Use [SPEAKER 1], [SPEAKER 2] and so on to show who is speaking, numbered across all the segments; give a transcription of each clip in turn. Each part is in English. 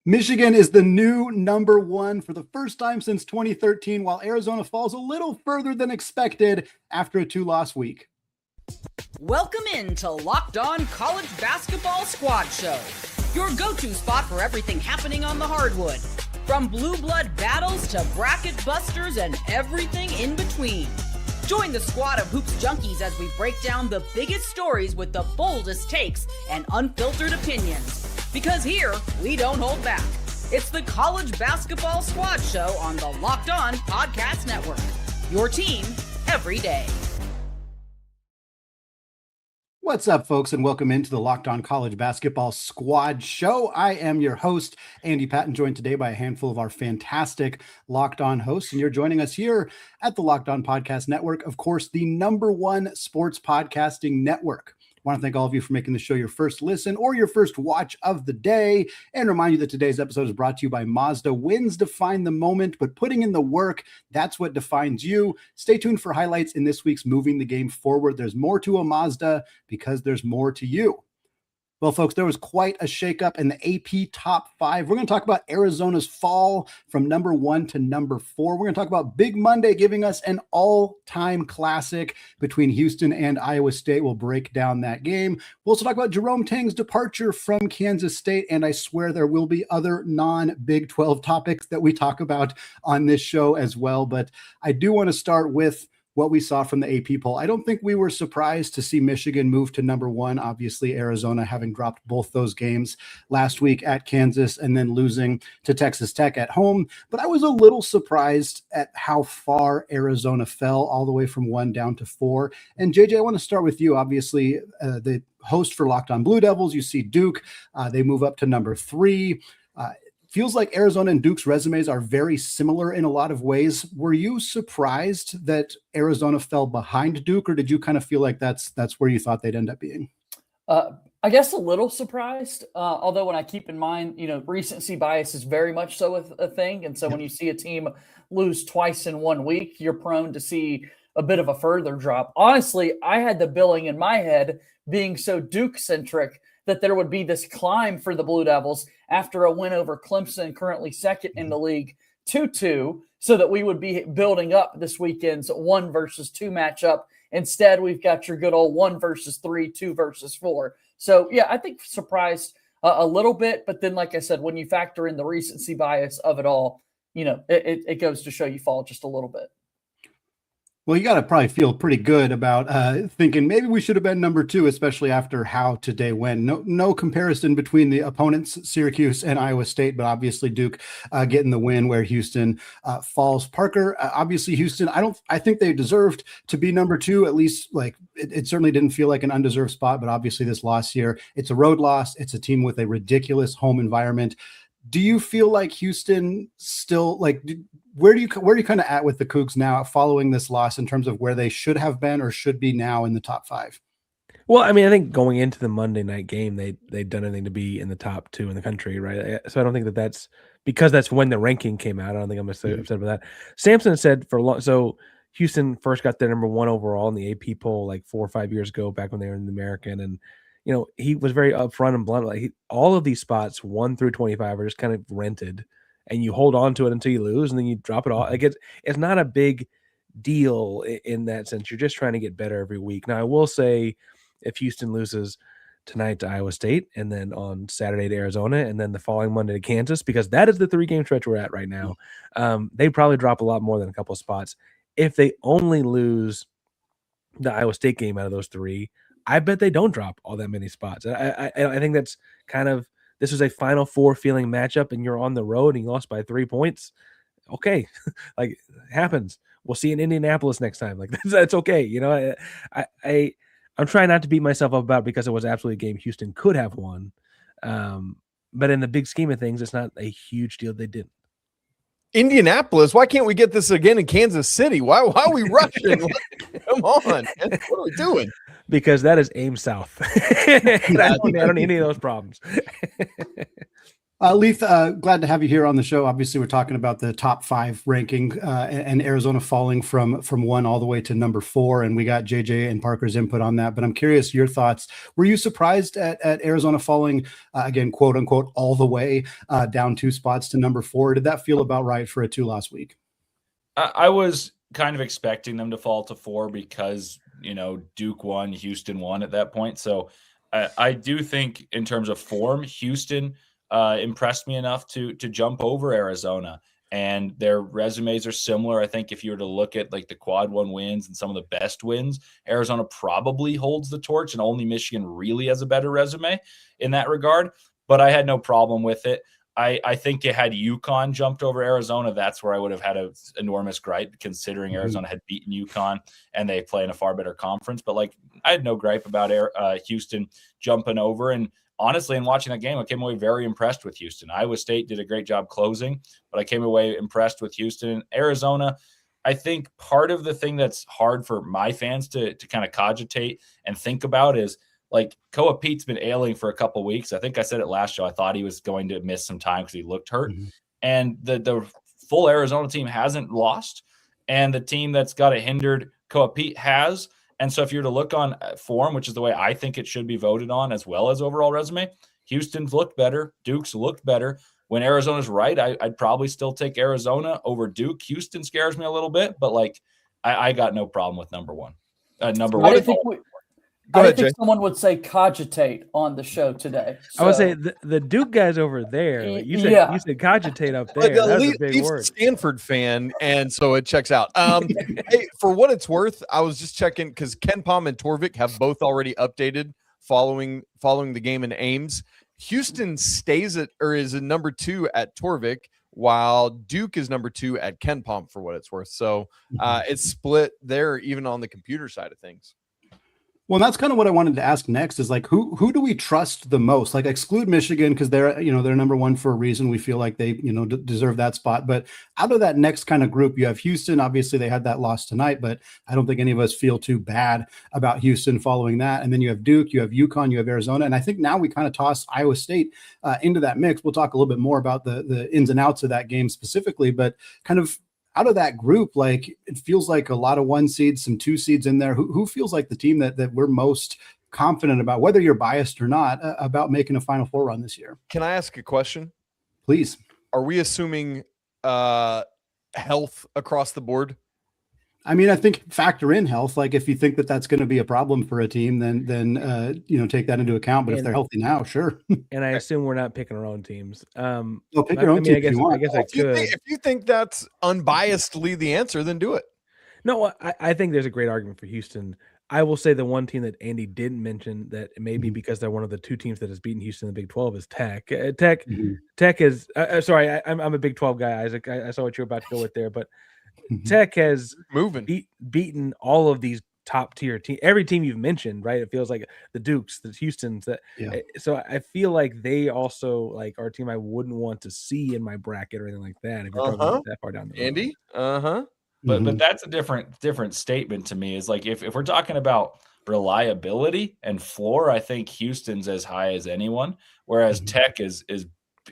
[SPEAKER 1] Michigan is the new number one for the first time since 2013, while Arizona falls a little further than expected after a 2-loss week.
[SPEAKER 2] Welcome in to Locked On College Basketball Squad Show, your go-to spot for everything happening on the hardwood, from blue blood battles to bracket busters and everything in between. Join the squad of hoops junkies as we break down the biggest stories with the boldest takes and unfiltered opinions. Because here, we don't hold back. It's the College Basketball Squad Show on the Locked On Podcast Network. Your team every day.
[SPEAKER 1] What's up, folks, and welcome into the Locked On College Basketball Squad Show. I am your host, Andy Patton, joined today by a handful of our fantastic Locked On hosts, and you're joining us here at the Locked On Podcast Network, of course, the number one sports podcasting network. I want to thank all of you for making the show your first listen or your first watch of the day, and remind you that today's episode is brought to you by Mazda. Wins define the moment, but putting in the work, that's what defines you. Stay tuned for highlights in this week's Moving the Game Forward. There's more to a Mazda because there's more to you. Well, folks, there was quite a shakeup in the AP top 5. We're going to talk about Arizona's fall from number 1 to number 4. We're going to talk about Big Monday giving us an all-time classic between Houston and Iowa State. We'll break down that game. We'll also talk about Jerome Tang's departure from Kansas State, and I swear there will be other non-Big 12 topics that we talk about on this show as well. But I do want to start with what we saw from the AP poll. I don't think we were surprised to see Michigan move to number 1. Obviously, Arizona having dropped both those games last week at Kansas and then losing to Texas Tech at home. But I was a little surprised at how far Arizona fell, all the way from 1 down to 4. And JJ, I want to start with you. Obviously, the host for Locked On Blue Devils, you see Duke. They move up to number 3. Feels like Arizona and Duke's resumes are very similar in a lot of ways. Were you surprised that Arizona fell behind Duke, or did you kind of feel like that's where you thought they'd end up being?
[SPEAKER 3] I guess a little surprised, although when I keep in mind, recency bias is very much so a thing. And so when you see a team lose twice in 1 week, you're prone to see a bit of a further drop. Honestly, I had the billing in my head being so Duke-centric that there would be this climb for the Blue Devils after a win over Clemson, currently second in the league, 2-2, so that we would be building up this weekend's 1 versus 2 matchup. Instead, we've got your good old 1 versus 3, 2 versus 4. So, yeah, I think surprised a little bit. But then, like I said, when you factor in the recency bias of it all, it goes to show you fall just a little bit.
[SPEAKER 1] Well, you got to probably feel pretty good about thinking maybe we should have been number 2, especially after how today went. No comparison between the opponents, Syracuse and Iowa State, but obviously Duke getting the win where Houston falls. Parker, obviously Houston, I think they deserved to be number 2, at least. Like it certainly didn't feel like an undeserved spot, but obviously this loss here, it's a road loss. It's a team with a ridiculous home environment. Do you feel like Houston still, where are you kind of at with the Cougs now following this loss in terms of where they should have been or should be now in the top 5?
[SPEAKER 4] Well, I mean, I think going into the Monday night game, they'd done anything to be in the top 2 in the country, right? So I don't think that's because that's when the ranking came out. I don't think I'm upset about that. Sampson said so Houston first got their number 1 overall in the AP poll like 4 or 5 years ago, back when they were in the American, and he was very upfront and blunt. Like all of these spots, 1 through 25, are just kind of rented, and you hold on to it until you lose, and then you drop it all. Like it's not a big deal in that sense. You're just trying to get better every week. Now, I will say, if Houston loses tonight to Iowa State, and then on Saturday to Arizona, and then the following Monday to Kansas, because that is the 3-game stretch we're at right now, they probably drop a lot more than a couple of spots. If they only lose the Iowa State game out of those 3, I bet they don't drop all that many spots. I think that's kind of, this was a Final Four feeling matchup, and you're on the road and you lost by 3 points. Okay, like it happens. We'll see you in Indianapolis next time. Like that's okay. I'm trying not to beat myself up about it because it was absolutely a game Houston could have won. But in the big scheme of things, it's not a huge deal they didn't.
[SPEAKER 5] Indianapolis, why can't we get this again in Kansas City? Why are we rushing? Come on, man. What are we doing?
[SPEAKER 4] Because that is aim south. I don't need any of those problems.
[SPEAKER 1] Leith, glad to have you here on the show. Obviously, we're talking about the top 5 ranking and Arizona falling from 1 all the way to number 4. And we got JJ and Parker's input on that. But I'm curious your thoughts. Were you surprised at Arizona falling, again, quote unquote, all the way down 2 spots to number 4? Did that feel about right for a 2-loss week?
[SPEAKER 6] I was kind of expecting them to fall to 4 because, Duke won, Houston won at that point. So I do think in terms of form, Houston impressed me enough to jump over Arizona, and their resumes are similar. I think if you were to look at like the quad 1 wins and some of the best wins, Arizona probably holds the torch, and only Michigan really has a better resume in that regard. But I had no problem with it. I think it had UConn jumped over Arizona. That's where I would have had an enormous gripe, considering Arizona had beaten UConn and they play in a far better conference. But I had no gripe about Houston jumping over. And honestly, in watching that game, I came away very impressed with Houston. Iowa State did a great job closing, but I came away impressed with Houston. Arizona, I think part of the thing that's hard for my fans to kind of cogitate and think about is Koa Pete's been ailing for a couple of weeks. I think I said it last show. I thought he was going to miss some time because he looked hurt. Mm-hmm. And the full Arizona team hasn't lost, and the team that's got it hindered, Koa Pete, has. And so if you're to look on form, which is the way I think it should be voted on, as well as overall resume, Houston's looked better. Duke's looked better. When Arizona's right, I'd probably still take Arizona over Duke. Houston scares me a little bit, but I got no problem with number 1. Number 1.
[SPEAKER 3] I think someone would say cogitate on the show today. So.
[SPEAKER 4] I would say the Duke guys over there. You said cogitate up there. That's a big word.
[SPEAKER 5] Stanford fan, and so it checks out. Hey, for what it's worth, I was just checking because Ken Pom and Torvik have both already updated following the game in Ames. Houston stays is number 2 at Torvik, while Duke is number 2 at Ken Pom, for what it's worth. So it's split there, even on the computer side of things.
[SPEAKER 1] Well, that's kind of what I wanted to ask next is who do we trust the most? Exclude Michigan because they're number 1 for a reason. We feel like they, deserve that spot. But out of that next kind of group, you have Houston. Obviously, they had that loss tonight, but I don't think any of us feel too bad about Houston following that. And then you have Duke, you have UConn, you have Arizona. And I think now we kind of toss Iowa State into that mix. We'll talk a little bit more about the ins and outs of that game specifically, but kind of out of that group, it feels like a lot of 1 seeds, some 2 seeds in there. Who feels like the team that we're most confident about, whether you're biased or not, about making a Final Four run this year?
[SPEAKER 5] Can I ask a question?
[SPEAKER 1] Please.
[SPEAKER 5] Are we assuming health across the board?
[SPEAKER 1] I mean, I think factor in health. If you think that that's going to be a problem for a team, then take that into account. But if they're healthy now, sure.
[SPEAKER 4] And I assume we're not picking our own teams.
[SPEAKER 1] Well, pick your own team if you want.
[SPEAKER 4] I guess I could.
[SPEAKER 5] If you think that's unbiasedly the answer, then do it.
[SPEAKER 4] No, I think there's a great argument for Houston. I will say the one team that Andy didn't mention that maybe because they're one of the 2 teams that has beaten Houston in the Big 12 is Tech. Tech is sorry, I'm a Big 12 guy, Isaac. I saw what you're about to go with there, but Tech has beaten all of these top tier teams. Every team you've mentioned, right? It feels like the Dukes, the Houstons. So I feel like they also are a team I wouldn't want to see in my bracket or anything like that. If you're talking that far down the road.
[SPEAKER 5] Andy,
[SPEAKER 6] But that's a different statement to me. Is if we're talking about reliability and floor, I think Houston's as high as anyone, whereas Tech is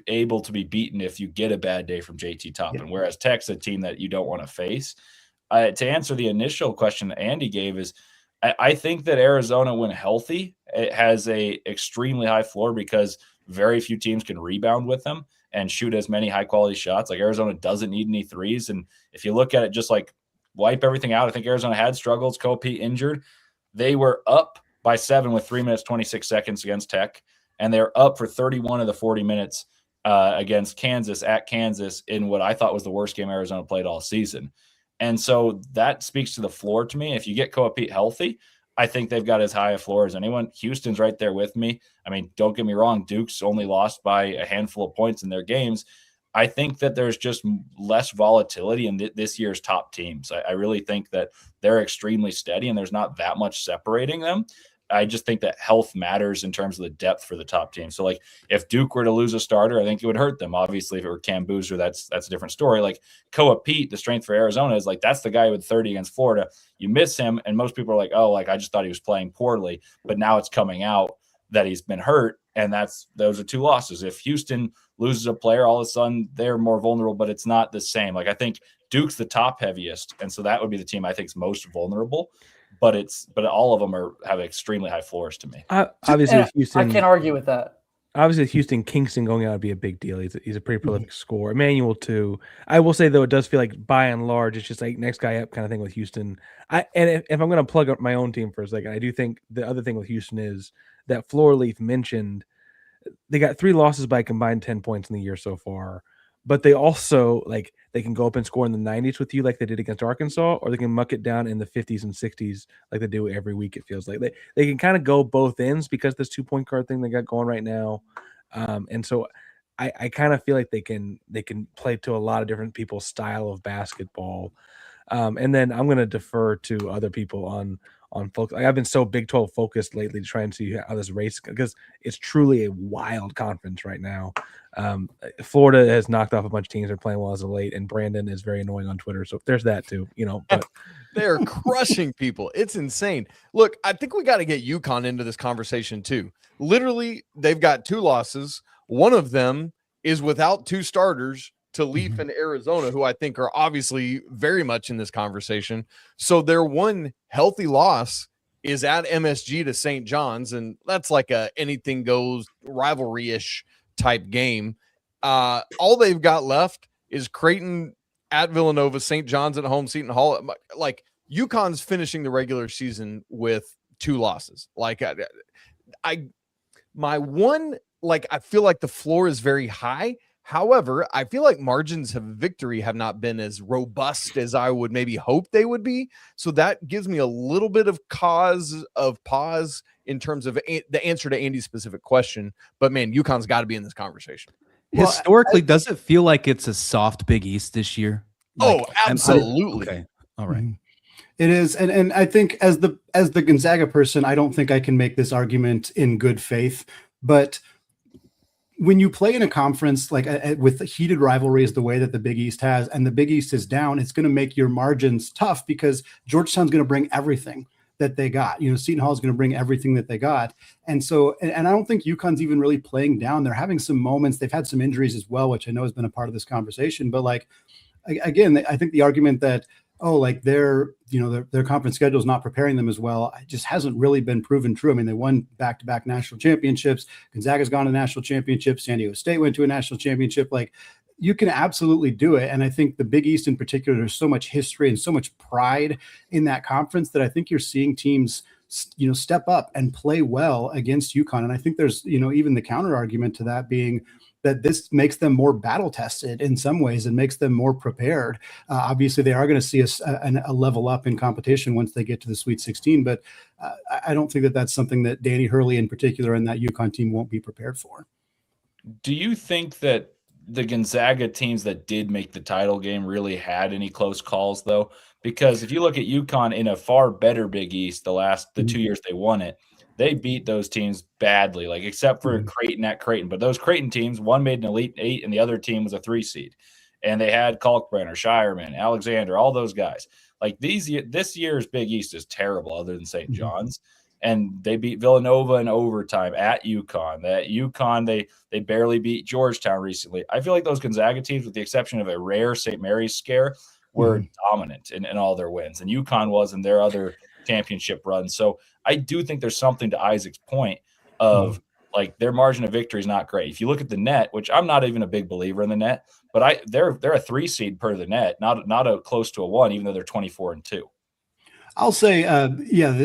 [SPEAKER 6] able to be beaten if you get a bad day from JT Toppin, whereas Tech's a team that you don't want to face. To answer the initial question that Andy gave is I think that Arizona, when healthy, it has a extremely high floor because very few teams can rebound with them and shoot as many high quality shots. Arizona doesn't need any threes. And if you look at it, just wipe everything out. I think Arizona had struggles. Kopi injured. They were up by 7 with 3 minutes, 26 seconds against Tech. And they're up for 31 of the 40 minutes against Kansas at Kansas in what I thought was the worst game Arizona played all season. And so that speaks to the floor to me. If you get Koa Pete healthy, I think they've got as high a floor as anyone. Houston's right there with me. I mean, don't get me wrong. Duke's only lost by a handful of points in their games. I think that there's just less volatility in this year's top teams. I really think that they're extremely steady and there's not that much separating them. I just think that health matters in terms of the depth for the top team. So if Duke were to lose a starter, I think it would hurt them. Obviously, if it were Cam Boozer, that's a different story. Koa Pete, the strength for Arizona is that's the guy with 30 against Florida. You miss him, and most people are I just thought he was playing poorly, but now it's coming out that he's been hurt, and those are 2 losses. If Houston loses a player, all of a sudden they're more vulnerable, but it's not the same. Like, I think Duke's the top heaviest, and so that would be the team I think is most vulnerable. But all of them have extremely high floors to me.
[SPEAKER 4] Obviously, with Houston,
[SPEAKER 3] I can't argue with that.
[SPEAKER 4] Obviously, Houston, Kingston going out would be a big deal. He's a pretty prolific scorer. Emmanuel too. I will say though, it does feel like by and large, it's just like next guy up kind of thing with Houston. If I'm going to plug up my own team for a second, I do think the other thing with Houston is that Floor-Leaf mentioned they got 3 losses by combined 10 points in the year so far. But they also they can go up and score in the 90s with you like they did against Arkansas, or they can muck it down in the 50s and 60s like they do every week. It feels like they can kind of go both ends because this 2-point guard thing they got going right now. And so I kind of feel like they can play to a lot of different people's style of basketball. And then I'm going to defer to other people on focus. I've been so Big 12 focused lately to try and see how this race, because it's truly a wild conference right now. Florida has knocked off a bunch of teams that are playing well as of late, and Brandon is very annoying on Twitter. So there's that too, but
[SPEAKER 5] they're crushing people. It's insane. Look, I think we got to get UConn into this conversation too. Literally, they've got 2 losses. One of them is without 2 starters to Leaf and Arizona, who I think are obviously very much in this conversation. So their one healthy loss is at MSG to St. John's, and that's like a anything goes rivalry-ish type game. All they've got left is Creighton at Villanova, St. John's at home, Seton Hall. Like, UConn's finishing the regular season with 2 losses. Like, I feel like the floor is very high. However, I feel like margins of victory have not been as robust as I would maybe hope they would be. So that gives me a little bit of cause of pause in terms of the answer to Andy's specific question. But man, UConn's got to be in this conversation.
[SPEAKER 7] Well, historically, does it feel like it's a soft Big East this year?
[SPEAKER 5] Absolutely.
[SPEAKER 7] Okay. All right.
[SPEAKER 1] It is. And I think as the Gonzaga person, I don't think I can make this argument in good faith, but when you play in a conference with heated rivalries the way that the Big East has, and the Big East is down, it's going to make your margins tough because Georgetown's going to bring everything that they got. Seton Hall is going to bring everything that they got. And so, and I don't think UConn's even really playing down. They're having some moments. They've had some injuries as well, which I know has been a part of this conversation. But again, I think the argument that, their conference schedule is not preparing them as well, it just hasn't really been proven true. I mean, they won back-to-back national championships. Gonzaga's gone to national championships. San Diego State went to a national championship. You can absolutely do it. And I think the Big East in particular, there's so much history and so much pride in that conference that I think you're seeing teams, step up and play well against UConn. And I think there's, even the counter argument to that being that this makes them more battle tested in some ways and makes them more prepared. Obviously, they are going to see a level up in competition once they get to the Sweet 16, but I don't think that that's something that Danny Hurley in particular and that UConn team won't be prepared for.
[SPEAKER 6] Do you think that the Gonzaga teams that did make the title game really had any close calls, though? Because if you look at UConn in a far better Big East, the 2 years they won it, they beat those teams badly, except for Creighton at Creighton. But those Creighton teams, one made an Elite 8 and the other team was a 3 seed. And they had Kalkbrenner, Shireman, Alexander, all those guys. This year's Big East is terrible other than St. John's. And they beat Villanova in overtime at UConn. That UConn, they barely beat Georgetown recently. I feel like those Gonzaga teams, with the exception of a rare St. Mary's scare, were dominant in all their wins. And UConn was in their other championship run. So I do think there's something to Isaac's point of their margin of victory is not great. If you look at the net, which I'm not even a big believer in the net, but they're a 3 seed per the net, not a close to a 1, even though they're 24-2.
[SPEAKER 1] I'll say,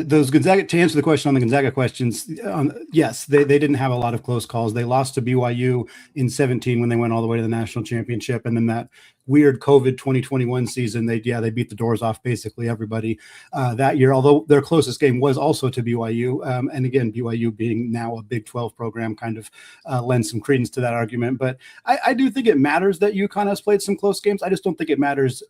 [SPEAKER 1] those Gonzaga, to answer the question on the Gonzaga questions, yes, they didn't have a lot of close calls. They lost to BYU in 17 when they went all the way to the national championship. And then that weird COVID 2021 season, they beat the doors off basically everybody that year, although their closest game was also to BYU. And again, BYU being now a Big 12 program kind of lends some credence to that argument. But I do think it matters that UConn has played some close games. I just don't think it matters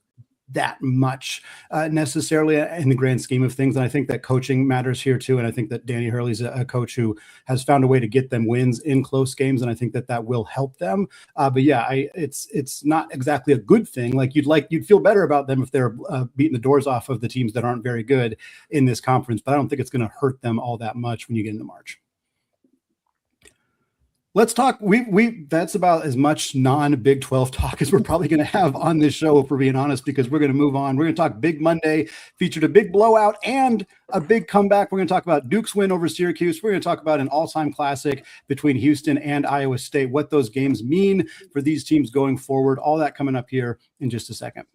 [SPEAKER 1] that much necessarily in the grand scheme of things. And I think that coaching matters here too. And I think that Danny Hurley's a coach who has found a way to get them wins in close games. And I think that will help them. But yeah, it's not exactly a good thing. You'd feel better about them if they're beating the doors off of the teams that aren't very good in this conference, but I don't think it's going to hurt them all that much when you get into March. Let's talk. That's about as much non-Big 12 talk as we're probably going to have on this show, if we're being honest, because we're going to move on. We're going to talk Big Monday, featured a big blowout and a big comeback. We're going to talk about Duke's win over Syracuse. We're going to talk about an all-time classic between Houston and Iowa State, what those games mean for these teams going forward. All that coming up here in just a second.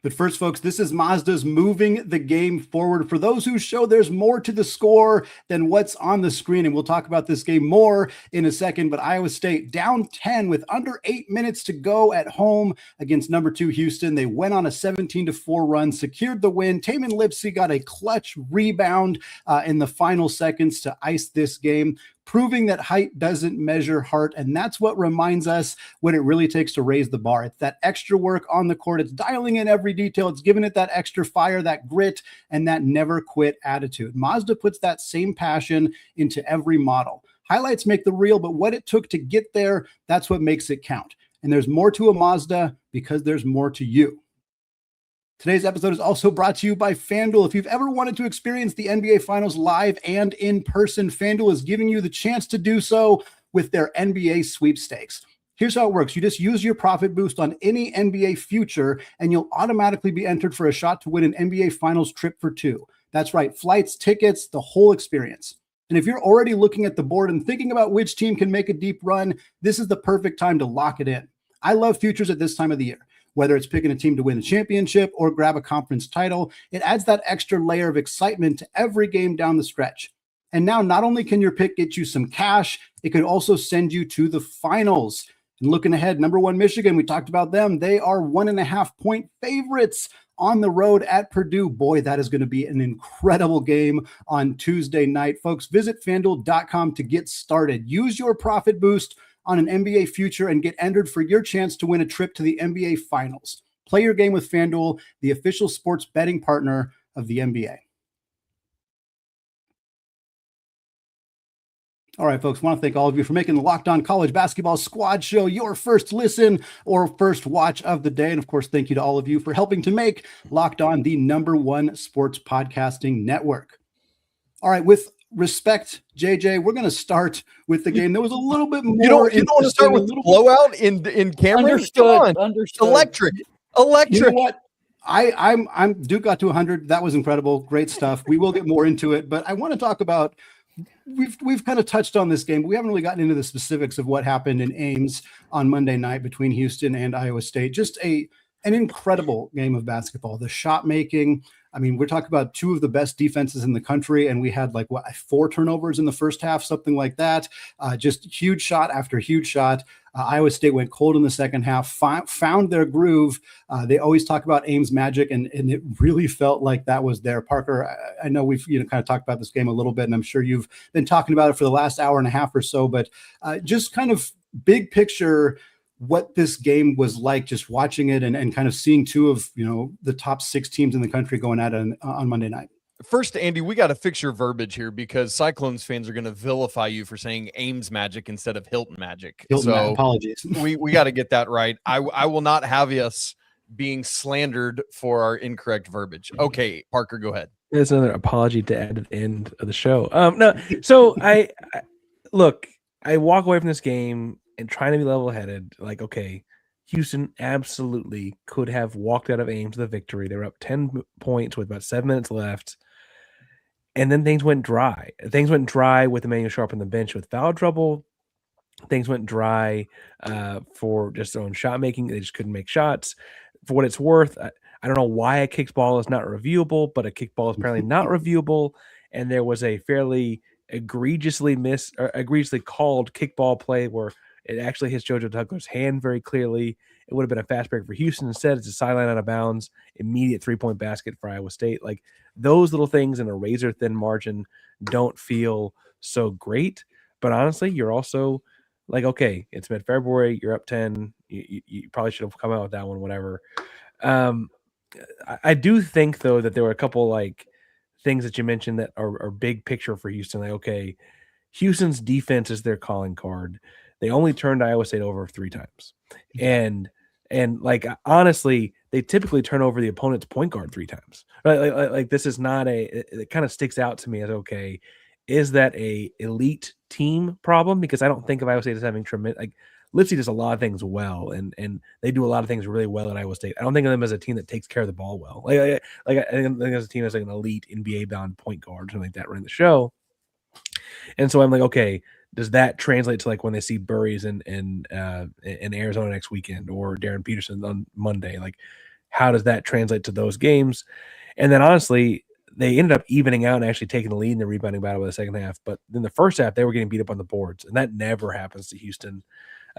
[SPEAKER 1] But first, folks, this is Mazda's moving the game forward. For those who show there's more to the score than what's on the screen, and we'll talk about this game more in a second, but Iowa State down 10 with under 8 minutes to go at home against number 2 Houston. They went on a 17-4 run, secured the win. Tamin Lipsey got a clutch rebound in the final seconds to ice this game, proving that height doesn't measure heart. And that's what reminds us what it really takes to raise the bar. It's that extra work on the court. It's dialing in every detail. It's giving it that extra fire, that grit, and that never quit attitude. Mazda puts that same passion into every model. Highlights make the reel, but what it took to get there, that's what makes it count. And there's more to a Mazda because there's more to you. Today's episode is also brought to you by FanDuel. If you've ever wanted to experience the NBA Finals live and in person, FanDuel is giving you the chance to do so with their NBA sweepstakes. Here's how it works. You just use your profit boost on any NBA future, and you'll automatically be entered for a shot to win an NBA Finals trip for 2. That's right, flights, tickets, the whole experience. And if you're already looking at the board and thinking about which team can make a deep run, this is the perfect time to lock it in. I love futures at this time of the year. Whether it's picking a team to win a championship or grab a conference title, it adds that extra layer of excitement to every game down the stretch. And now not only can your pick get you some cash, it could also send you to the finals. And looking ahead, number 1 Michigan, we talked about them. They are 1.5-point favorites on the road at Purdue. Boy, that is going to be an incredible game on Tuesday night. Folks, visit FanDuel.com to get started. Use your profit boost on an NBA future and get entered for your chance to win a trip to the NBA Finals. Play your game with FanDuel, the official sports betting partner of the NBA. All right, folks, I want to thank all of you for making the Locked On College Basketball Squad Show your first listen or first watch of the day. And of course, thank you to all of you for helping to make Locked On the #1 sports podcasting network. All right, with respect, JJ, we're going to start with the game. There was a little bit more.
[SPEAKER 5] You don't want to start with the blowout in Cameron?
[SPEAKER 3] Understood.
[SPEAKER 5] Electric.
[SPEAKER 1] You know what? I'm Duke got to 100. That was incredible. Great stuff. We will get more into it, but I want to talk about, we've kind of touched on this game, but we haven't really gotten into the specifics of what happened in Ames on Monday night between Houston and Iowa State. Just an incredible game of basketball. The shot making, I mean, we're talking about 2 of the best defenses in the country, and we had 4 turnovers in the first half, something like that. Just huge shot after huge shot. Iowa State went cold in the second half, found their groove. They always talk about Ames magic, and it really felt like that was there. Parker, I know we've kind of talked about this game a little bit, and I'm sure you've been talking about it for the last hour and a half or so, but just kind of big picture, what this game was like, just watching it and kind of seeing 2 of the top 6 teams in the country going at it on Monday night.
[SPEAKER 5] First, Andy, we got to fix your verbiage here because Cyclones fans are going to vilify you for saying Ames magic instead of Hilton magic.
[SPEAKER 1] Apologies.
[SPEAKER 5] we got to get that right. I will not have us being slandered for our incorrect verbiage. Okay, Parker, go ahead.
[SPEAKER 4] There's another apology to add at the end of the show. No, so I look, I walk away from this game and trying to be level-headed, okay, Houston absolutely could have walked out of Ames with a victory. They were up 10 points with about 7 minutes left, and then things went dry. Things went dry with Emmanuel Sharp on the bench with foul trouble. Things went dry for just their own shot making. They just couldn't make shots. For what it's worth, I don't know why a kicked ball is not reviewable, but a kicked ball is apparently not reviewable, and there was a fairly egregiously called kickball play where it actually hits JoJo Tugler's hand very clearly. It would have been a fast break for Houston. Instead, it's a sideline out of bounds, immediate 3-point basket for Iowa State. Those little things in a razor-thin margin don't feel so great. But honestly, you're also okay, it's mid-February. You're up 10. You probably should have come out with that one, whatever. I do think, though, that there were a couple, things that you mentioned that are big picture for Houston. Okay, Houston's defense is their calling card. They only turned Iowa State over 3 times. And honestly, they typically turn over the opponent's point guard 3 times. Right? This is not it kind of sticks out to me as, okay, is that a elite team problem? Because I don't think of Iowa State as having tremendous, like Lipsy does a lot of things well, and they do a lot of things really well at Iowa State. I don't think of them as a team that takes care of the ball well. Like I think as a team as like an elite NBA bound point guard, something like that, running the show. And so I'm like, okay, does that translate to like when they see Burries in Arizona next weekend or Darren Peterson on Monday? Like, how does that translate to those games? And then honestly, they ended up evening out and actually taking the lead in the rebounding battle by the second half. But in the first half, they were getting beat up on the boards, and that never happens to Houston.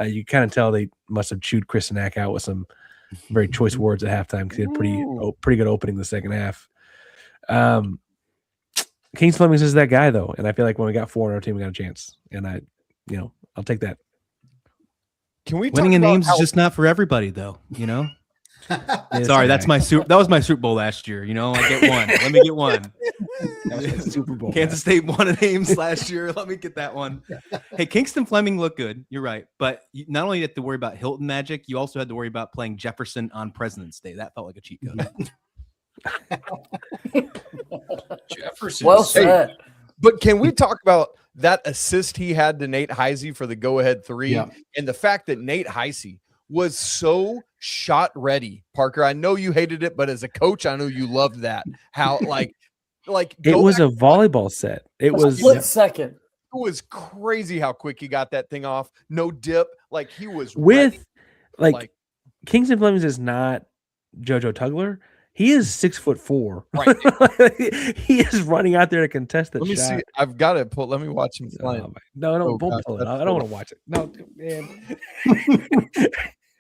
[SPEAKER 4] You kind of tell they must have chewed Chris Nack out with some very choice words at halftime because he had pretty good opening the second half. Kings Fleming is that guy though, and I feel like when we got 4 on our team, we got a chance, and I'll take that.
[SPEAKER 5] Can we
[SPEAKER 7] Winning in Ames is just not for everybody, though. Sorry, that was my Super Bowl last year. I get one. Let me get one.
[SPEAKER 4] That was my Super Bowl.
[SPEAKER 7] Kansas State won in Ames last year. Let me get that one. Hey, Kingston Fleming looked good. You're right, but you not only had to worry about Hilton magic, you also had to worry about playing Jefferson on President's Day. That felt like a cheat code.
[SPEAKER 6] Jefferson.
[SPEAKER 3] Well said.
[SPEAKER 5] But can we talk about that assist he had to Nate Heisey for the go-ahead 3 and the fact that Nate Heisey was so shot ready? Parker, I know you hated it, but as a coach, I know you loved that. How like
[SPEAKER 4] it was a volleyball set. It was
[SPEAKER 3] split second.
[SPEAKER 5] It was crazy how quick he got that thing off. No dip. Like he was
[SPEAKER 4] with
[SPEAKER 5] ready.
[SPEAKER 4] like Kingston Fleming is not JoJo Tugler. He is 6'4".
[SPEAKER 5] Right.
[SPEAKER 4] He is running out there to contest that
[SPEAKER 5] Let me
[SPEAKER 4] shot.
[SPEAKER 5] see. I've got to pull. Let me watch him play.
[SPEAKER 4] No,
[SPEAKER 5] Oh,
[SPEAKER 4] don't
[SPEAKER 5] gosh,
[SPEAKER 4] pull it.
[SPEAKER 5] that's
[SPEAKER 4] I don't want to watch it. No, man.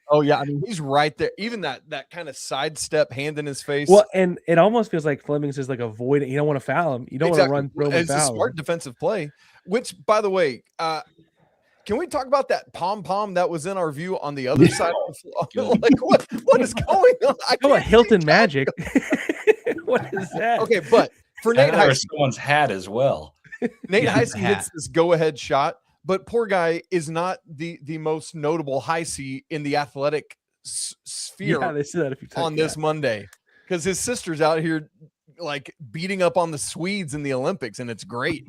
[SPEAKER 5] Oh yeah, I mean he's right there. Even that kind of sidestep, hand in his face.
[SPEAKER 4] Well, and it almost feels like Fleming's is like avoiding. You don't want to foul him. You don't want to run through him.
[SPEAKER 5] It's a smart defensive play. Which, by the way, can we talk about that pom that was in our view on the other side of the floor? Like what is going on? I
[SPEAKER 4] can't Hilton magic. What is that?
[SPEAKER 5] Okay, but for Nate Heisey,
[SPEAKER 6] someone's hat as well.
[SPEAKER 5] Nate Heisey hits this go-ahead shot, but poor guy is not the most notable Heisey in the athletic sphere.
[SPEAKER 4] Yeah, they see that a few times
[SPEAKER 5] on this Monday because his sister's out here like beating up on the Swedes in the Olympics, and it's great.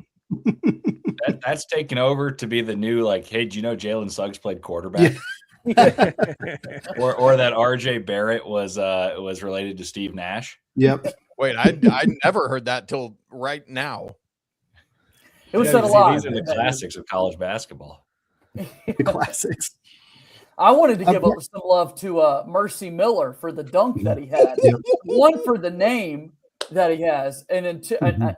[SPEAKER 6] That's taken over to be the new like, hey, do you know Jalen Suggs played quarterback?
[SPEAKER 1] Yeah.
[SPEAKER 6] or that RJ Barrett was related to Steve Nash.
[SPEAKER 1] Yep.
[SPEAKER 5] Wait, I never heard that till right now.
[SPEAKER 3] It was said a lot.
[SPEAKER 6] These are the classics of college basketball.
[SPEAKER 1] The classics.
[SPEAKER 3] I wanted to give some love to Mercy Miller for the dunk that he had. One for the name that he has, and then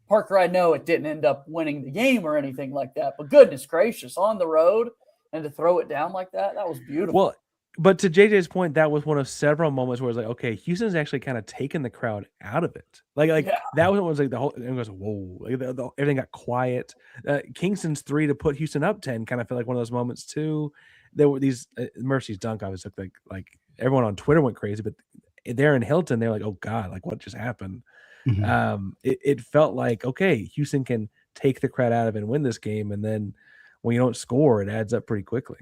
[SPEAKER 3] Parker, I know it didn't end up winning the game or anything like that, but goodness gracious, on the road and to throw it down like that was beautiful.
[SPEAKER 4] Well, but to JJ's point, that was one of several moments where it's like, okay, Houston's actually kind of taken the crowd out of it. That was like the whole, everyone goes, whoa, like everything got quiet. Kingston's 3 to put Houston up 10 kind of felt like one of those moments too. There were these Mercy's dunk obviously looked like everyone on Twitter went crazy, but there in Hilton, they're like, oh God, like what just happened? Mm-hmm. It felt like, okay, Houston can take the crowd out of it and win this game. And then when you don't score, it adds up pretty quickly.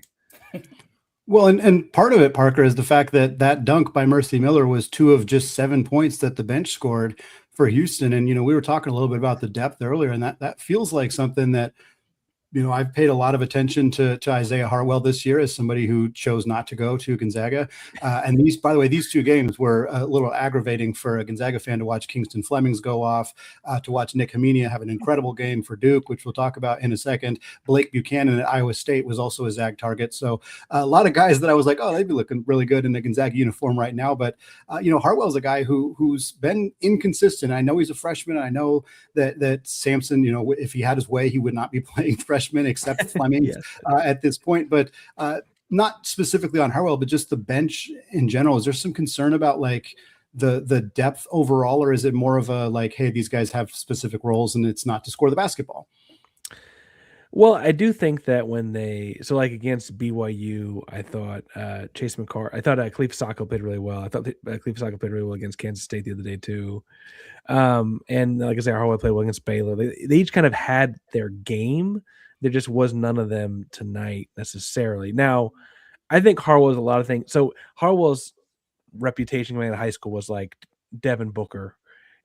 [SPEAKER 1] Well, and part of it, Parker, is the fact that dunk by Mercy Miller was 2 of just 7 points that the bench scored for Houston. And, we were talking a little bit about the depth earlier, and that feels like something that, I've paid a lot of attention to Isaiah Hartwell this year as somebody who chose not to go to Gonzaga. And by the way, these 2 games were a little aggravating for a Gonzaga fan to watch Kingston Flemings go off, to watch Nick Hamenia have an incredible game for Duke, which we'll talk about in a second. Blake Buchanan at Iowa State was also a Zag target. So a lot of guys that I was like, oh, they'd be looking really good in the Gonzaga uniform right now. But, Hartwell's a guy who's been inconsistent. I know he's a freshman. I know that Sampson, if he had his way, he would not be playing freshman except Fleming at this point, but not specifically on Hartwell, but just the bench in general. Is there some concern about like the depth overall, or is it more of a like, hey, these guys have specific roles and it's not to score the basketball?
[SPEAKER 4] Well, I do think that when like against BYU, I thought Chase McCarr, I thought Khalif Sacco played really well. I thought Khalif Sacco played really well against Kansas State the other day too. And like I said, Hartwell played well against Baylor. They each kind of had their game. There just was none of them tonight necessarily. Now, I think Hartwell's a lot of things. So Hartwell's reputation going into high school was like Devin Booker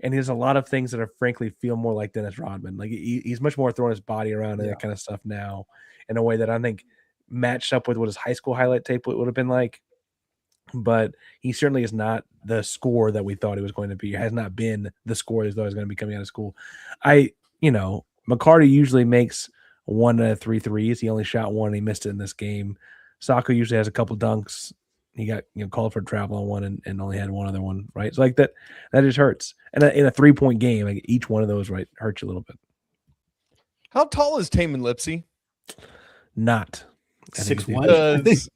[SPEAKER 4] and he has a lot of things that are frankly feel more like Dennis Rodman. Like he's much more throwing his body around and that kind of stuff now in a way that I think matched up with what his high school highlight tape would have been like. But he certainly is not the scorer that we thought he was going to be. He has not been the scorer he thought he was going to be coming out of school. McCarty usually makes 1 out of 3 threes. He only shot 1 and he missed it in this game. Sacco usually has a couple dunks. He got called for travel on 1 and only had 1 other one, right? So like that just hurts. And in a 3-point game, like each one of those hurts you a little bit.
[SPEAKER 5] How tall is Taman Lipsey?
[SPEAKER 4] Not
[SPEAKER 1] 6'1".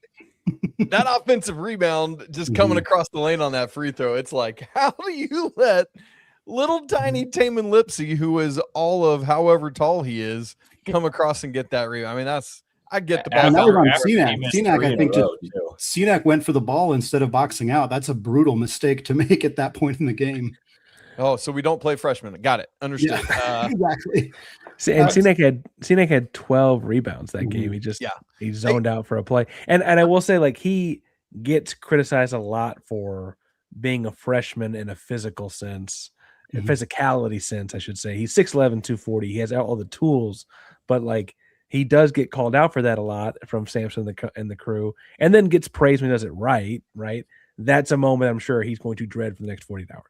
[SPEAKER 5] That offensive rebound just coming across the lane on that free throw. It's like, how do you let little tiny Taman Lipsey, who is all of however tall he is, come across and get that rebound? I mean, I get the ball.
[SPEAKER 1] And that was on Cenac. Cenac, I think, Cenac went for the ball instead of boxing out. That's a brutal mistake to make at that point in the game.
[SPEAKER 5] Oh, so we don't play freshmen. Got it. Understood.
[SPEAKER 1] Yeah, exactly.
[SPEAKER 4] And Cenac had 12 rebounds that game. He zoned out for a play. And I will say, like, he gets criticized a lot for being a freshman in a physical sense, a physicality sense, I should say. He's 6'11", 240. He has all the tools, but like he does get called out for that a lot from Sampson and the crew, and then gets praised when he does it right. That's a moment I'm sure he's going to dread for the next 48 hours.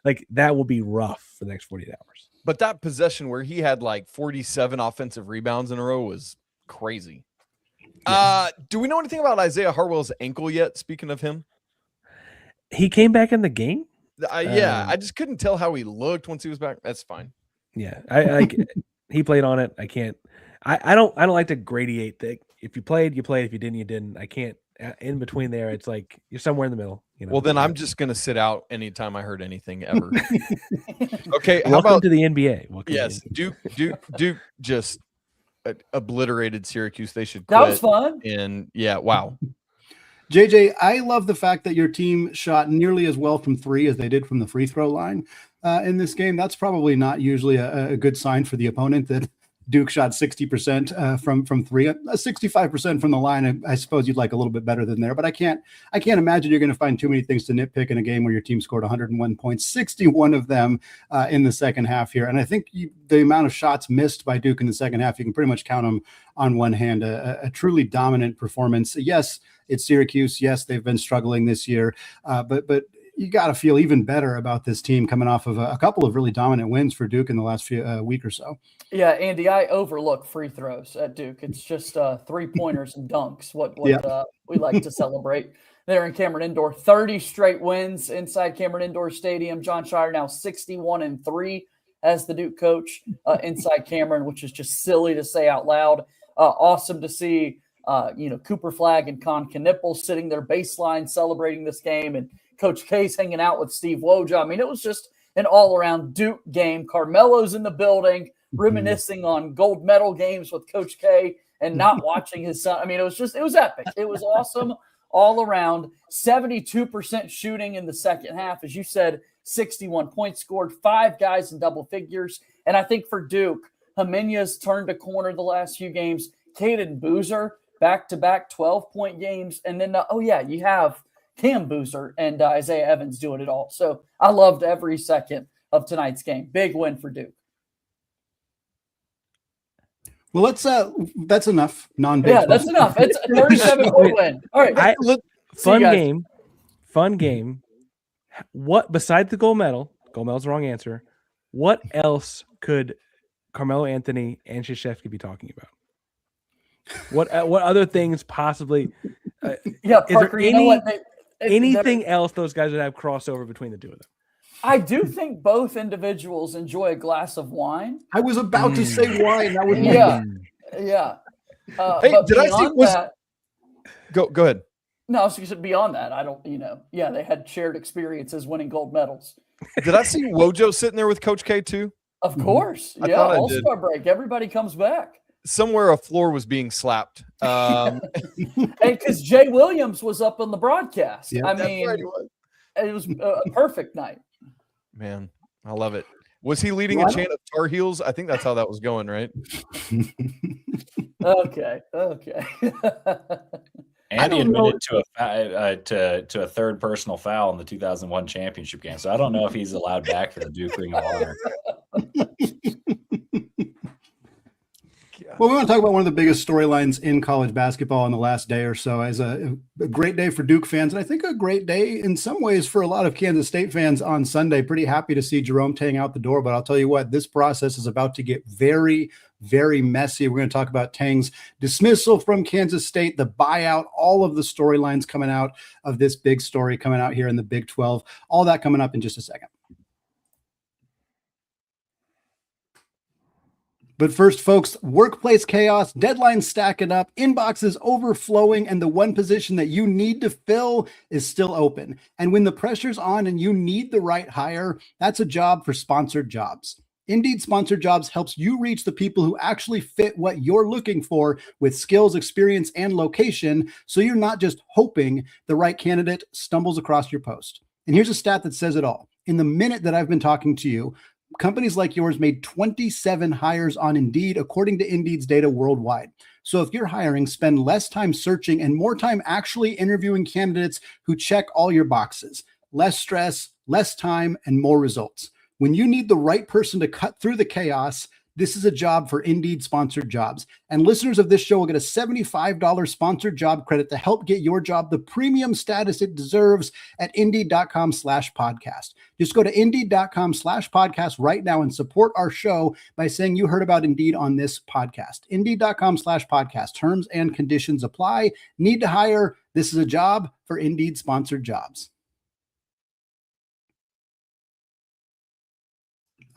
[SPEAKER 4] Like that will be rough for the next 48 hours.
[SPEAKER 5] But that possession where he had like 47 offensive rebounds in a row was crazy. Do we know anything about Isaiah Harwell's ankle yet? Speaking of him,
[SPEAKER 4] he came back in the game.
[SPEAKER 5] I just couldn't tell how he looked once he was back. That's fine.
[SPEAKER 4] Yeah, he played on it. I can't. I don't like to gradiate that. If you played, you played. If you didn't, you didn't. I can't. In between there, it's like you're somewhere in the middle.
[SPEAKER 5] Well, then I'm just gonna sit out anytime I heard anything ever. Okay, how
[SPEAKER 4] welcome
[SPEAKER 5] about
[SPEAKER 4] to the NBA?
[SPEAKER 5] Yes, Duke just obliterated Syracuse. They should.
[SPEAKER 3] That was fun.
[SPEAKER 5] And wow.
[SPEAKER 1] JJ, I love the fact that your team shot nearly as well from 3 as they did from the free throw line in this game. That's probably not usually a good sign for the opponent that Duke shot 60% from 3, 65% from the line. I suppose you'd like a little bit better than there, but I can't imagine you're going to find too many things to nitpick in a game where your team scored 101 points, 61 of them in the second half here. And I think the amount of shots missed by Duke in the second half, you can pretty much count them on one hand. A truly dominant performance. Yes, it's Syracuse. Yes, they've been struggling this year, but you got to feel even better about this team coming off of a couple of really dominant wins for Duke in the last week or so.
[SPEAKER 3] Yeah, Andy, I overlook free throws at Duke. It's just 3-pointers and dunks, what we like to celebrate there in Cameron Indoor. 30 straight wins inside Cameron Indoor Stadium. John Shire now 61-3 as the Duke coach inside Cameron, which is just silly to say out loud. Awesome to see, Cooper Flagg and Con Knippel sitting there baseline celebrating this game, and Coach K's hanging out with Steve Wojah. I mean, it was just an all-around Duke game. Carmelo's in the building, reminiscing on gold medal games with Coach K and not watching his son. I mean, it was epic. It was awesome all around. 72% shooting in the second half. As you said, 61 points scored, 5 guys in double figures. And I think for Duke, Jimenez turned a corner the last few games. Caden Boozer, back-to-back 12-point games. And then, you have Cam Boozer and Isaiah Evans doing it all. So I loved every second of tonight's game. Big win for Duke.
[SPEAKER 1] Well, that's enough.
[SPEAKER 3] Yeah, that's enough. It's a 37-point win. All right.
[SPEAKER 4] Fun game. What, besides the gold medal's the wrong answer. What else could Carmelo Anthony and Krzyzewski be talking about? What other things possibly?
[SPEAKER 3] Parker,
[SPEAKER 4] is there anything else those guys would have crossover between the two of them?
[SPEAKER 3] I do think both individuals enjoy a glass of wine.
[SPEAKER 1] I was about to say wine. That was
[SPEAKER 3] yeah.
[SPEAKER 5] Hey, did I see? Go ahead.
[SPEAKER 3] No, I was just beyond that. I don't. They had shared experiences winning gold medals.
[SPEAKER 5] Did I see Wojah sitting there with Coach K too?
[SPEAKER 3] Of course. All-Star break. Everybody comes back.
[SPEAKER 5] Somewhere a floor was being slapped.
[SPEAKER 3] And because Jay Williams was up on the broadcast.
[SPEAKER 1] Yeah,
[SPEAKER 3] it was a perfect night.
[SPEAKER 5] Man, I love it. Was he leading a chant of Tar Heels? I think that's how that was going, right?
[SPEAKER 3] Okay.
[SPEAKER 6] Andy admitted to a third personal foul in the 2001 championship game, so I don't know if he's allowed back for the Duke Ring of Honor.
[SPEAKER 1] Well, we want to talk about one of the biggest storylines in college basketball in the last day or so, as a great day for Duke fans, and I think a great day in some ways for a lot of Kansas State fans on Sunday. Pretty happy to see Jerome Tang out the door, but I'll tell you what, this process is about to get very, very messy. We're going to talk about Tang's dismissal from Kansas State, the buyout, all of the storylines coming out of this big story coming out here in the Big 12, all that coming up in just a second. But first, folks, workplace chaos, deadlines stacking up, inboxes overflowing, and the one position that you need to fill is still open. And when the pressure's on and you need the right hire, that's a job for Sponsored Jobs. Indeed Sponsored Jobs helps you reach the people who actually fit what you're looking for with skills, experience, and location, so you're not just hoping the right candidate stumbles across your post. And here's a stat that says it all. In the minute that I've been talking to you, companies like yours made 27 hires on Indeed, according to Indeed's data worldwide. So if you're hiring, spend less time searching and more time actually interviewing candidates who check all your boxes. Less stress, less time, and more results. When you need the right person to cut through the chaos, this is a job for Indeed Sponsored Jobs. And listeners of this show will get a $75 sponsored job credit to help get your job the premium status it deserves at Indeed.com/podcast. Just go to Indeed.com/podcast right now and support our show by saying you heard about Indeed on this podcast. Indeed.com/podcast. Terms and conditions apply. Need to hire? This is a job for Indeed Sponsored Jobs.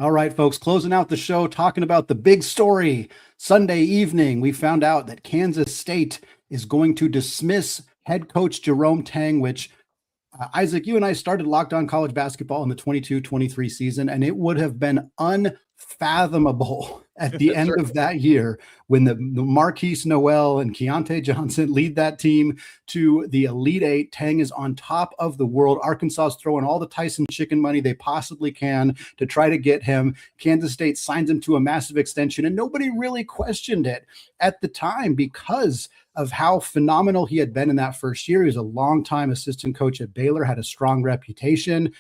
[SPEAKER 1] All right, folks, closing out the show, talking about the big story. Sunday evening, we found out that Kansas State is going to dismiss head coach Jerome Tang, which, Isaac, you and I started Locked On College Basketball in the 22-23 season, and it would have been unfathomable at the end of that year when the Marquise Noel and Keontae Johnson lead that team to the Elite Eight. Tang is on top of the world. Arkansas is throwing all the Tyson chicken money they possibly can to try to get him. Kansas State signs him to a massive extension, and nobody really questioned it at the time because of how phenomenal he had been in that first year. He was a longtime assistant coach at Baylor, had a strong reputation.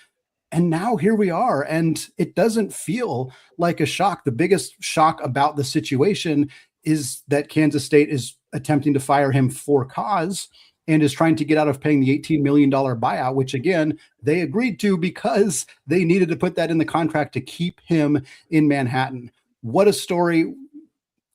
[SPEAKER 1] And now here we are, and it doesn't feel like a shock. The biggest shock about the situation is that Kansas State is attempting to fire him for cause and is trying to get out of paying the $18 million buyout, which, again, they agreed to because they needed to put that in the contract to keep him in Manhattan. What a story.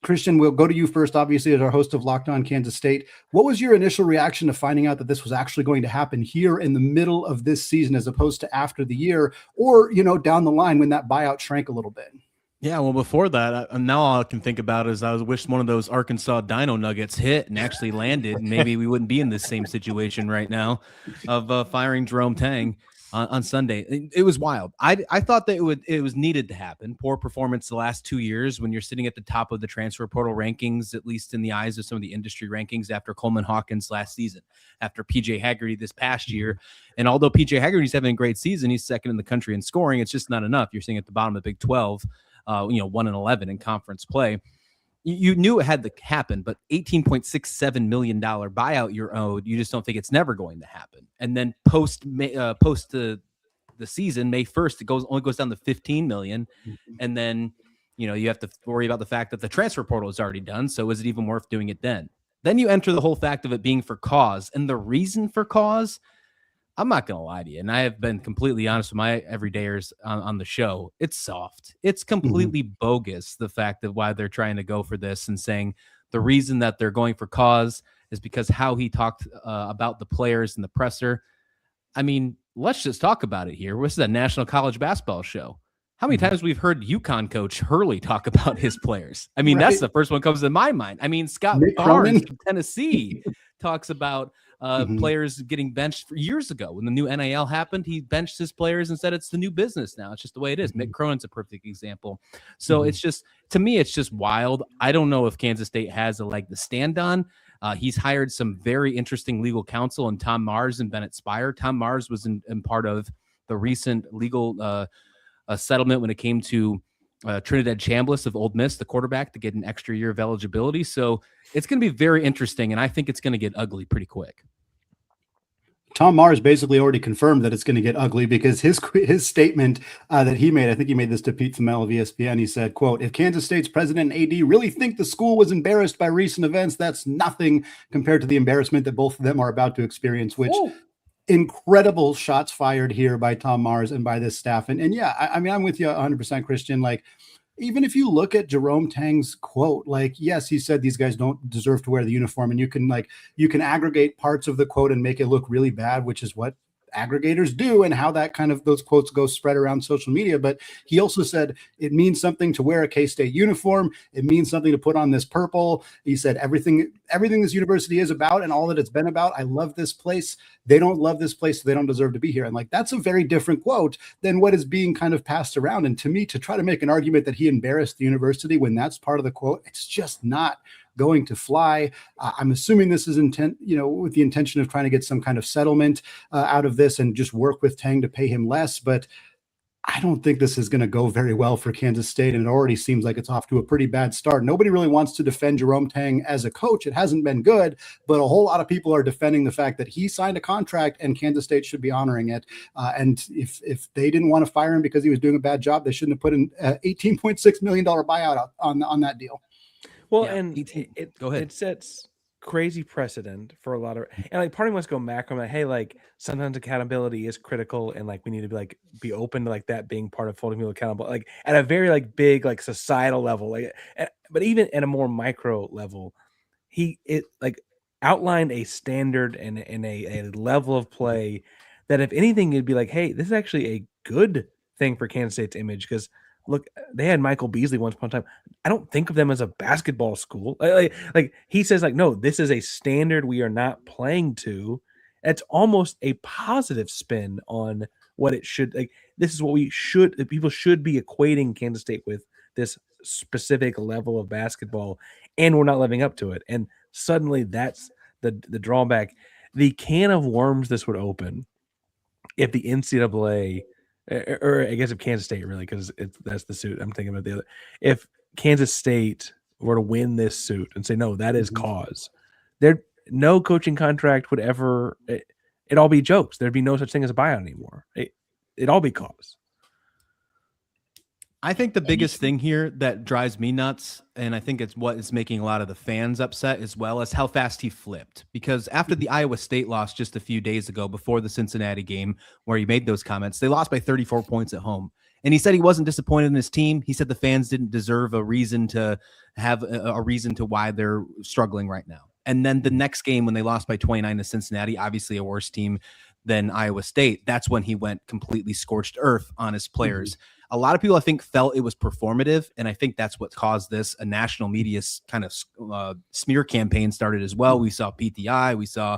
[SPEAKER 1] Christian, we'll go to you first, obviously, as our host of Locked On Kansas State. What was your initial reaction to finding out that this was actually going to happen here in the middle of this season as opposed to after the year or, down the line when that buyout shrank a little bit?
[SPEAKER 7] Yeah, well, before that, now all I can think about is I wish one of those Arkansas Dino Nuggets hit and actually landed. And maybe we wouldn't be in this same situation right now of firing Jerome Tang on Sunday. It was wild. I thought that it was needed to happen. Poor performance the last 2 years when you're sitting at the top of the transfer portal rankings, at least in the eyes of some of the industry rankings, after Coleman Hawkins last season, after PJ Haggerty this past year. And although PJ Haggerty's having a great season, he's second in the country in scoring. It's just not enough. You're sitting at the bottom of the Big 12, 1-11 in conference play. You knew it had to happen, but $18.67 million buyout you're owed. You just don't think it's never going to happen. And then post the season, May 1st, it only goes down to $15 million. And then, you have to worry about the fact that the transfer portal is already done. So is it even worth doing it then? Then you enter the whole fact of it being for cause, and the reason for cause, I'm not going to lie to you, and I have been completely honest with my everydayers on the show. It's soft. It's completely bogus, the fact that why they're trying to go for this and saying the reason that they're going for cause is because how he talked about the players in the presser. I mean, let's just talk about it here. This is a national college basketball show. How many times we've heard UConn coach Hurley talk about his players? I mean, that's the first one that comes to my mind. I mean, Scott Barnes from Tennessee talks about players getting benched for years ago. When the new NIL happened, he benched his players and said it's the new business now. It's just the way it is. Mick Cronin's a perfect example. So it's just, to me, it's just wild. I don't know if Kansas State has a leg to stand on. He's hired some very interesting legal counsel in Tom Mars and Bennett Spire. Tom Mars was in part of the recent legal settlement when it came to Trinidad Chambliss of Ole Miss, the quarterback, to get an extra year of eligibility. So it's going to be very interesting, and I think it's going to get ugly pretty quick.
[SPEAKER 1] Tom Mars basically already confirmed that it's going to get ugly because his statement that he made, I think he made this to Pete Thamel of ESPN. He said, quote, "If Kansas State's president and AD really think the school was embarrassed by recent events, that's nothing compared to the embarrassment that both of them are about to experience," which incredible shots fired here by Tom Mars and by this staff. And yeah, I mean, I'm with you 100%, Christian. Like, even if you look at Jerome Tang's quote, like, yes, he said these guys don't deserve to wear the uniform, and you can aggregate parts of the quote and make it look really bad, which is what aggregators do and how that kind of those quotes go spread around social media. But he also said it means something to wear a K-State uniform. It means something to put on this purple. He said everything this university is about and all that it's been about. I love this place. They don't love this place, so they don't deserve to be here. And like, that's a very different quote than what is being kind of passed around. And to me, to try to make an argument that he embarrassed the university when that's part of the quote, it's just not going to fly. I'm assuming this is with the intention of trying to get some kind of settlement out of this and just work with Tang to pay him less. But I don't think this is going to go very well for Kansas State. And it already seems like it's off to a pretty bad start. Nobody really wants to defend Jerome Tang as a coach. It hasn't been good, but a whole lot of people are defending the fact that he signed a contract and Kansas State should be honoring it. And if they didn't want to fire him because he was doing a bad job, they shouldn't have put an $18.6 million buyout on that deal.
[SPEAKER 4] Well,
[SPEAKER 7] Yeah,
[SPEAKER 4] and
[SPEAKER 7] go ahead.
[SPEAKER 4] It sets crazy precedent for a lot of, and like part of me wants to go macro. I'm like, hey, like sometimes accountability is critical, and like we need to be open to like that being part of holding people accountable, like at a very like big like societal level, like. But even at a more micro level, it outlined a standard and a level of play that if anything, it'd be like, hey, this is actually a good thing for Kansas State's image because. Look, they had Michael Beasley once upon a time. I don't think of them as a basketball school. Like he says, like, no, this is a standard we are not playing to. It's almost a positive spin on what it should. Like, this is what people should be equating Kansas State with, this specific level of basketball, and we're not living up to it. And suddenly that's the drawback. The can of worms this would open if the NCAA – or I guess if Kansas State really, because that's the suit. I'm thinking about the other. If Kansas State were to win this suit and say, no, that is cause, there no coaching contract would ever, it'd all be jokes. There'd be no such thing as a buyout anymore. It'd all be cause.
[SPEAKER 7] I think the biggest thing here that drives me nuts, and I think it's what is making a lot of the fans upset as well, as how fast he flipped. Because after the Iowa State loss just a few days ago, before the Cincinnati game, where he made those comments, they lost by 34 points at home. And he said he wasn't disappointed in his team. He said the fans didn't deserve a reason to have a reason to why they're struggling right now. And then the next game, when they lost by 29 to Cincinnati, obviously a worse team than Iowa State, that's when he went completely scorched earth on his players. A lot of people, I think, felt it was performative, and I think that's what caused this. A national media kind of smear campaign started as well. We saw PTI, we saw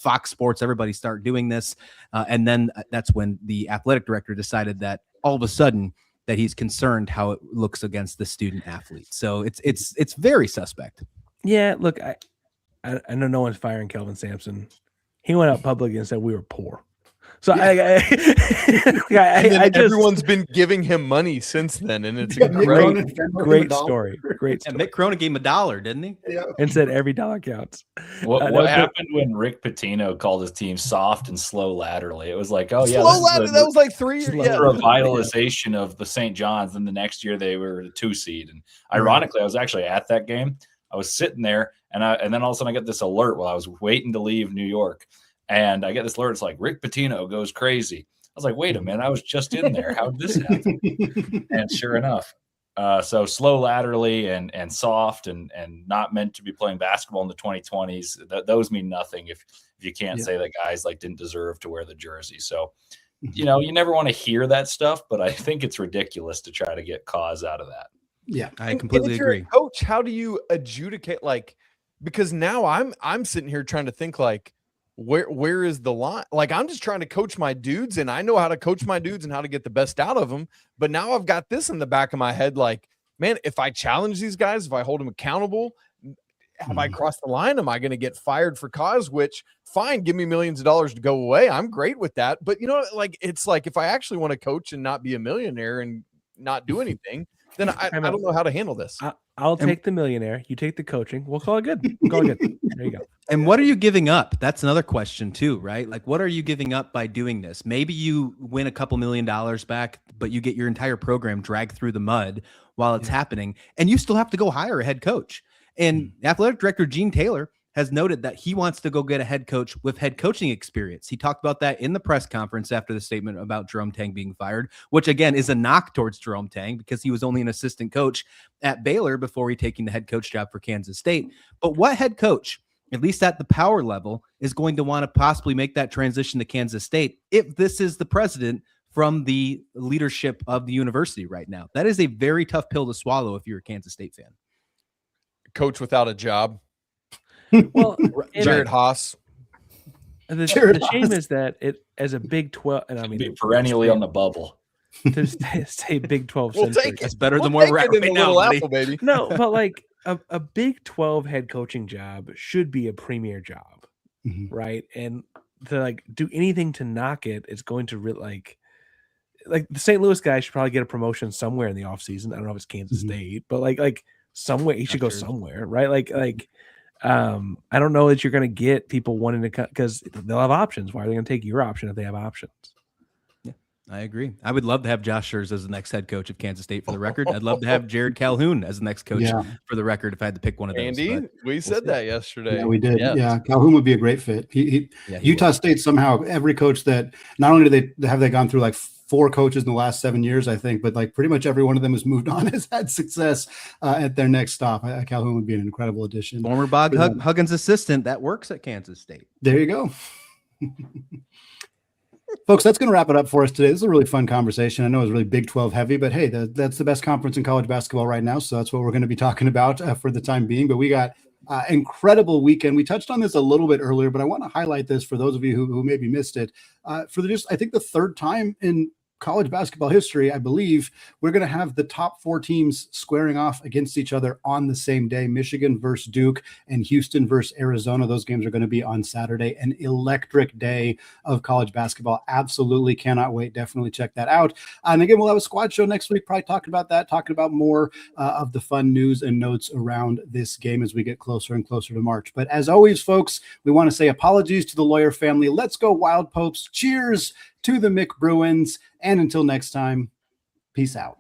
[SPEAKER 7] Fox Sports, everybody start doing this, and then that's when the athletic director decided that all of a sudden that he's concerned how it looks against the student athlete. So it's very suspect.
[SPEAKER 4] Yeah, look, I know no one's firing Kelvin Sampson. He went out publicly and said we were poor. So
[SPEAKER 5] yeah.
[SPEAKER 4] I just,
[SPEAKER 5] everyone's been giving him money since then, and it's a
[SPEAKER 4] great story. Great story.
[SPEAKER 7] And Mick Cronin gave him $1, didn't he?
[SPEAKER 1] Yeah.
[SPEAKER 4] And said every dollar counts.
[SPEAKER 6] What happened when Rick Pitino called his team soft and slow laterally? It was like, oh yeah,
[SPEAKER 5] slow laterally. That was like 3 years.
[SPEAKER 6] Yeah, revitalization of the St. John's. And the next year they were the 2 seed. And ironically, I was actually at that game. I was sitting there, and then all of a sudden I get this alert while I was waiting to leave New York. And I get this alert. It's like Rick Pitino goes crazy. I was like, wait a minute, I was just in there. How did this happen? And sure enough, so slow laterally and soft and not meant to be playing basketball in the 2020s. Those mean nothing if you can't say that guys like didn't deserve to wear the jersey. So, you never want to hear that stuff, but I think it's ridiculous to try to get cause out of that.
[SPEAKER 1] Yeah,
[SPEAKER 7] I completely agree.
[SPEAKER 5] Coach, how do you adjudicate? Like, because now I'm sitting here trying to think like, where is the line? Like, I'm just trying to coach my dudes, and I know how to coach my dudes and how to get the best out of them. But now I've got this in the back of my head, like, man, if I challenge these guys, if I hold them accountable, have I crossed the line? Am I going to get fired for cause? Which, fine, give me millions of dollars to go away. I'm great with that. But like, it's like if I actually want to coach and not be a millionaire and not do anything, then I don't know how to handle this.
[SPEAKER 4] I'll take the millionaire. You take the coaching. We'll call it good. We'll call it good. There you go.
[SPEAKER 7] And what are you giving up? That's another question too, right? Like, what are you giving up by doing this? Maybe you win a couple $1 million back, but you get your entire program dragged through the mud while it's happening, and you still have to go hire a head coach. And athletic director Gene Taylor has noted that he wants to go get a head coach with head coaching experience. He talked about that in the press conference after the statement about Jerome Tang being fired, which again is a knock towards Jerome Tang because he was only an assistant coach at Baylor before he taking the head coach job for Kansas State. But what head coach, at least at the power level, is going to want to possibly make that transition to Kansas State if this is the president from the leadership of the university right now? That is a very tough pill to swallow if you're a Kansas State fan.
[SPEAKER 5] Coach without a job.
[SPEAKER 4] Well,
[SPEAKER 5] Jared Haas.
[SPEAKER 4] The shame is that it as a Big 12, and I mean
[SPEAKER 6] Be perennially on the bubble.
[SPEAKER 4] to say Big 12
[SPEAKER 5] We'll
[SPEAKER 4] centric.
[SPEAKER 5] take it.
[SPEAKER 7] That's better than
[SPEAKER 5] We'll
[SPEAKER 7] where we're
[SPEAKER 5] take
[SPEAKER 7] at
[SPEAKER 5] it in
[SPEAKER 7] right
[SPEAKER 5] the
[SPEAKER 7] now,
[SPEAKER 5] Little
[SPEAKER 7] buddy.
[SPEAKER 5] Apple, baby.
[SPEAKER 4] No, but like a Big 12 head coaching job should be a premier job, right? And to like do anything to knock it, it's going to like the St. Louis guy should probably get a promotion somewhere in the offseason. I don't know if it's Kansas State, but like somewhere he should go somewhere, right? I don't know that you're going to get people wanting to cut because they'll have options. Why are they going to take your option if they have options?
[SPEAKER 7] Yeah, I agree. I would love to have Josh Scherz as the next head coach of Kansas State for the record. I'd love to have Jared Calhoun as the next coach for the record if I had to pick one of those.
[SPEAKER 5] Andy, we said that yesterday.
[SPEAKER 1] Yeah, we did.
[SPEAKER 5] Yes.
[SPEAKER 1] Yeah, Calhoun would be a great fit. Utah State somehow every coach that not only do they gone through like 4 coaches in the last 7 years, I think, but like pretty much every one of them has moved on, has had success at their next stop. Calhoun would be an incredible addition.
[SPEAKER 7] Former Bob Huggins assistant that works at Kansas State.
[SPEAKER 1] There you go. Folks, that's going to wrap it up for us today. This is a really fun conversation. I know it's really Big 12 heavy, but hey, that's the best conference in college basketball right now. So that's what we're going to be talking about for the time being. But we got incredible weekend. We touched on this a little bit earlier, but I want to highlight this for those of you who maybe missed it. I think the third time in college basketball history, I believe, we're going to have the top 4 teams squaring off against each other on the same day. Michigan versus Duke and Houston versus Arizona. Those games are going to be on Saturday. An electric day of college basketball. Absolutely cannot wait. Definitely check that out. And again, we'll have a squad show next week, probably talking about that, talking about more of the fun news and notes around this game as we get closer and closer to March. But as always, folks, we want to say apologies to the Lawyer family. Let's go Wild Popes. Cheers to the Mick Bruins. And until next time, peace out.